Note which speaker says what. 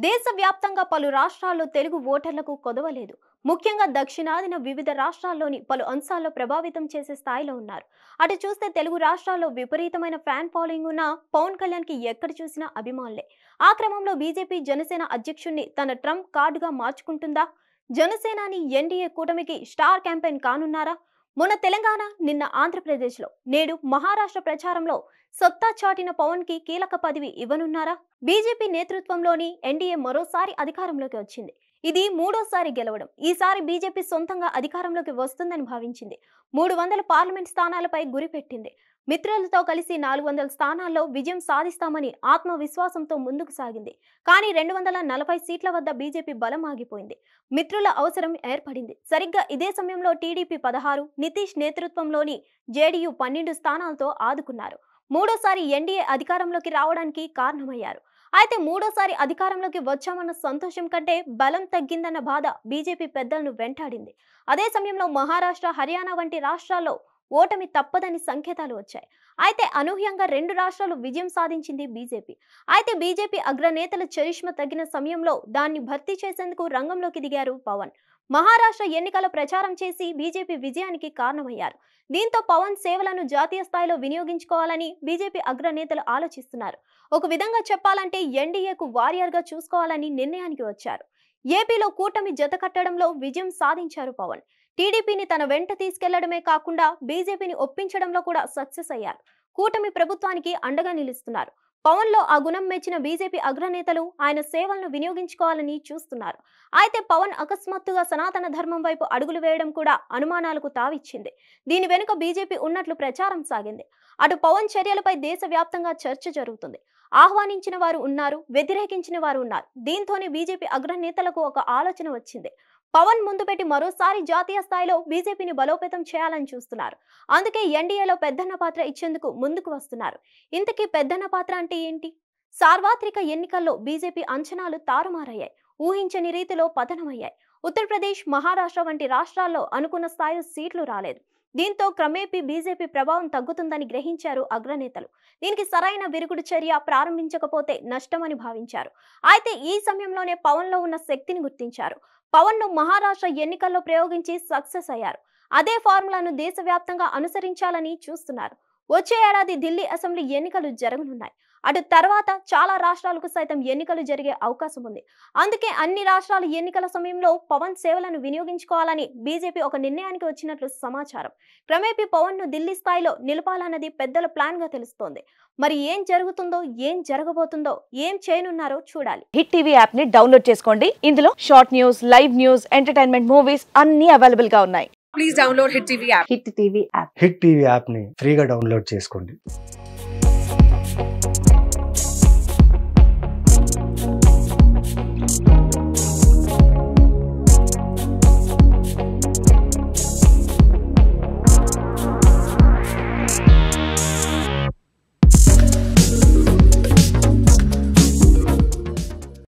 Speaker 1: దేశవ్యాప్తంగా పలు రాష్ట్రాల్లో తెలుగు ఓటర్లకు కొదవలేదు. ముఖ్యంగా దక్షిణాదిన వివిధ రాష్ట్రాల్లోని పలు అంశాల్లో ప్రభావితం చేసే స్థాయిలో ఉన్నారు. అటు చూస్తే తెలుగు రాష్ట్రాల్లో విపరీతమైన ఫ్యాన్ ఫాలోయింగ్ ఉన్న పవన్ కళ్యాణ్కి ఎక్కడ చూసినా అభిమానులే. ఆ క్రమంలో బీజేపీ జనసేన అధ్యక్షుణ్ణి తన ట్రంప్ కార్డుగా మార్చుకుంటుందా? జనసేనాని ఎన్డీఏ కూటమికి స్టార్ క్యాంపెయిన్ కానున్నారా? మొన్న తెలంగాణ, నిన్న ఆంధ్రప్రదేశ్లో, నేడు మహారాష్ట్ర ప్రచారంలో సత్తా చాటిన పవన్ కి కీలక పదవి ఇవ్వనున్నారా? బీజేపీ నేతృత్వంలోని ఎన్డీఏ మరోసారి అధికారంలోకి వచ్చింది. ఇది మూడోసారి గెలవడం. ఈసారి బీజేపీ సొంతంగా అధికారంలోకి వస్తుందని భావించింది. 300 పార్లమెంట్ స్థానాలపై గురిపెట్టింది. మిత్రులతో కలిసి 400 స్థానాల్లో విజయం సాధిస్తామని ఆత్మవిశ్వాసంతో ముందుకు సాగింది. కానీ 240 సీట్ల వద్ద బీజేపీ బలం ఆగిపోయింది. మిత్రుల అవసరం ఏర్పడింది. సరిగ్గా ఇదే సమయంలో టీడీపీ 16, నితీష్ నేతృత్వంలోని జేడీయూ 12 స్థానాలతో ఆదుకున్నారు. మూడోసారి ఎన్డీఏ అధికారంలోకి రావడానికి కారణమయ్యారు. అయితే మూడోసారి అధికారంలోకి వచ్చామన్న సంతోషం కంటే బలం తగ్గిందన్న బాధ బీజేపీ పెద్దలను వెంటాడింది. అదే సమయంలో మహారాష్ట్ర, హర్యానా వంటి రాష్ట్రాల్లో ఓటమి తప్పదని సంకేతాలు వచ్చాయి. అయితే అనూహ్యంగా 2 రాష్ట్రాలు విజయం సాధించింది బీజేపీ. అయితే బీజేపీ అగ్రనేతల చరిష్మా తగ్గిన సమయంలో దాన్ని భర్తీ చేసేందుకు రంగంలోకి దిగారు పవన్. మహారాష్ట్ర ఎన్నికల ప్రచారం చేసి బీజేపీ విజయానికి కారణమయ్యారు. దీంతో పవన్ సేవలను జాతీయ స్థాయిలో వినియోగించుకోవాలని బీజేపీ అగ్రనేతలు ఆలోచిస్తున్నారు. ఒక విధంగా చెప్పాలంటే ఎన్డీఏకు వారియర్గా చూసుకోవాలని నిర్ణయానికి వచ్చారు. ఏపీలో కూటమి జత కట్టడంలో విజయం సాధించారు పవన్. టీడీపీని తన వెంట తీసుకెళ్లడమే కాకుండా బీజేపీని ఒప్పించడంలో కూడా సక్సెస్ అయ్యారు. కూటమి ప్రభుత్వానికి అండగా నిలుస్తున్నారు. పవన్ లో ఆ గుణం మెచ్చిన బీజేపీ అగ్రనేతలు ఆయన సేవలను వినియోగించుకోవాలని చూస్తున్నారు. అయితే పవన్ అకస్మాత్తుగా సనాతన ధర్మం వైపు అడుగులు వేయడం కూడా అనుమానాలకు తావిచ్చింది. దీని వెనుక బీజేపీ ఉన్నట్లు ప్రచారం సాగింది. అటు పవన్ చర్యలపై దేశవ్యాప్తంగా చర్చ జరుగుతుంది. ఆహ్వానించిన వారు ఉన్నారు, వ్యతిరేకించిన వారు ఉన్నారు. దీంతోనే బీజేపీ అగ్రనేతలకు ఒక ఆలోచన వచ్చింది. పవన్ ముందు పెట్టి మరోసారి జాతీయ స్థాయిలో బీజేపీని బలోపేతం చేయాలని చూస్తున్నారు. అందుకే ఎన్డీఏలో పెద్దన్న పాత్ర ఇచ్చేందుకు ముందుకు వస్తున్నారు. ఇంతకీ పెద్దన్న పాత్ర అంటే ఏంటి? సార్వత్రిక ఎన్నికల్లో బీజేపీ అంచనాలు తారుమారయ్యాయి. ఊహించని రీతిలో పతనమయ్యాయి. ఉత్తరప్రదేశ్, మహారాష్ట్ర వంటి రాష్ట్రాల్లో అనుకున్న స్థాయిలో సీట్లు రాలేదు. దీంతో క్రమేపీ బీజేపీ ప్రభావం తగ్గుతుందని గ్రహించారు అగ్రనేతలు. దీనికి సరైన విరుగుడు చర్య ప్రారంభించకపోతే నష్టమని భావించారు. అయితే ఈ సమయంలోనే పవన్ లో ఉన్న శక్తిని గుర్తించారు. పవన్ ను మహారాష్ట్ర ఎన్నికల్లో ప్రయోగించి సక్సెస్ అయ్యారు. అదే ఫార్ములాను దేశవ్యాప్తంగా అనుసరించాలని చూస్తున్నారు. వచ్చే ఏడాది ఢిల్లీ అసెంబ్లీ ఎన్నికలు జరగనున్నాయి. అటు తర్వాత చాలా రాష్ట్రాలకు సైతం ఎన్నికలు జరిగే అవకాశం ఉంది. అందుకే అన్ని రాష్ట్రాల ఎన్నికల సమయంలో పవన్ సేవలను వినియోగించుకోవాలని బీజేపీ ఒక నిర్ణయానికి వచ్చినట్లు సమాచారం. క్రమేపీ పవన్ ను ఢిల్లీ స్థాయిలో నిలపాలన్నది పెద్దల ప్లాన్ గా తెలుస్తోంది. మరి ఏం జరుగుతుందో, ఏం జరగబోతుందో, ఏం చేయనున్నారో చూడాలి.
Speaker 2: హిట్ టీవీ యాప్ ని డౌన్లోడ్ చేసుకోండి. ఇందులో short news, live news, entertainment movies అన్ని అవైలబుల్ గా ఉన్నాయి.
Speaker 3: Please download Hit TV app.
Speaker 2: Hit TV app
Speaker 4: hit TV యాప్ని ఫ్రీగా డౌన్లోడ్ చేసుకోండి.